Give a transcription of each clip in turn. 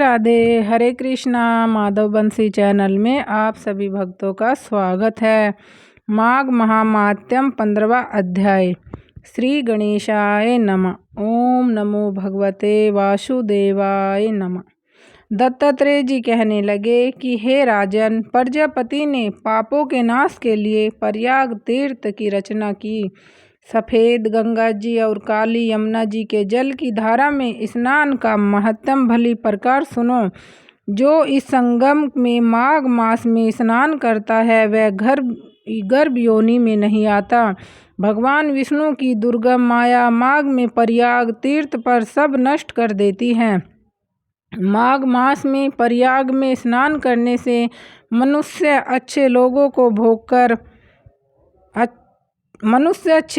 राधे हरे कृष्णा। माधव बंसी चैनल में आप सभी भक्तों का स्वागत है। माघ महात्म्यम 15वां अध्याय। श्री गणेशाय नमः। ओम नमो भगवते वासुदेवाय नमः। दत्तात्रेय जी कहने लगे कि हे राजन, प्रजापति ने पापों के नाश के लिए प्रयाग तीर्थ की रचना की। सफ़ेद गंगा जी और काली यमुना जी के जल की धारा में स्नान का महत्तम भली प्रकार सुनो। जो इस संगम में माघ मास में स्नान करता है वह गर्भ योनि में नहीं आता। भगवान विष्णु की दुर्गम माया माघ में प्रयाग तीर्थ पर सब नष्ट कर देती है। माघ मास में प्रयाग में स्नान करने से मनुष्य अच्छे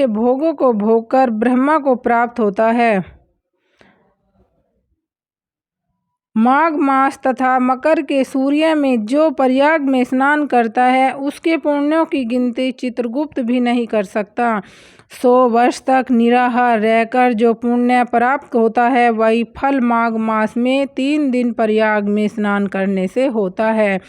भोगों को भोगकर ब्रह्मा को प्राप्त होता है। माघ मास तथा मकर के सूर्य में जो प्रयाग में स्नान करता है उसके पुण्यों की गिनती चित्रगुप्त भी नहीं कर सकता। 100 वर्ष तक निराहार रहकर जो पुण्य प्राप्त होता है वही फल माघ मास में 3 दिन प्रयाग में स्नान करने से होता है।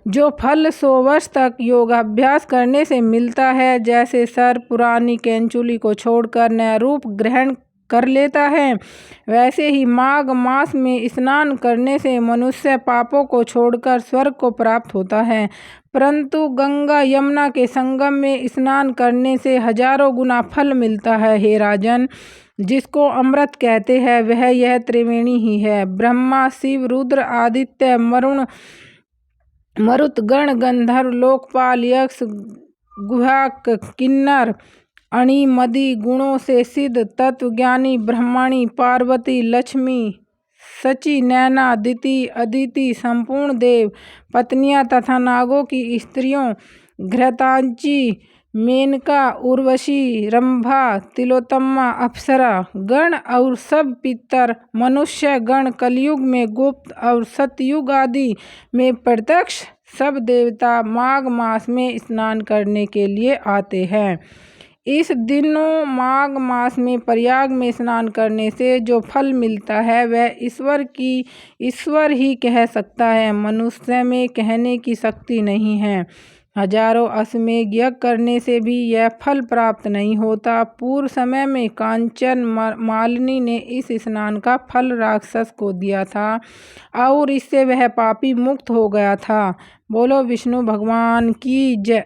जो फल 100 वर्ष तक योगाभ्यास करने से मिलता है, जैसे सर्प पुरानी कैंचुली को छोड़कर नया रूप ग्रहण कर लेता है, वैसे ही माघ मास में स्नान करने से मनुष्य पापों को छोड़कर स्वर्ग को प्राप्त होता है। परंतु गंगा यमुना के संगम में स्नान करने से हजारों गुना फल मिलता है। हे राजन, जिसको अमृत कहते हैं वह यह त्रिवेणी ही है। ब्रह्मा, शिव, रुद्र, आदित्य, मरुत गण, गंधर्व, लोकपाल, यक्ष, गुहाक, किन्नर, अणि मदि गुणों से सिद्ध तत्वज्ञानी ब्रह्मणी, पार्वती, लक्ष्मी, सची, नैना, दिति, अदिति, संपूर्ण देव पत्नियां तथा नागों की स्त्रियों घृतांची, मेनका, उर्वशी, रंभा, तिलोत्तमा, अप्सरा गण और सब पितर मनुष्य गण, कलयुग में गुप्त और सतयुग आदि में प्रत्यक्ष सब देवता माघ मास में स्नान करने के लिए आते हैं। इस दिनों माघ मास में प्रयाग में स्नान करने से जो फल मिलता है वह ईश्वर ही कह सकता है। मनुष्य में कहने की शक्ति नहीं है। हजारों अश्वमेध यज्ञ करने से भी यह फल प्राप्त नहीं होता। पूर्व समय में कांचन मालिनी ने इस स्नान का फल राक्षस को दिया था और इससे वह पापी मुक्त हो गया था। बोलो विष्णु भगवान की जय।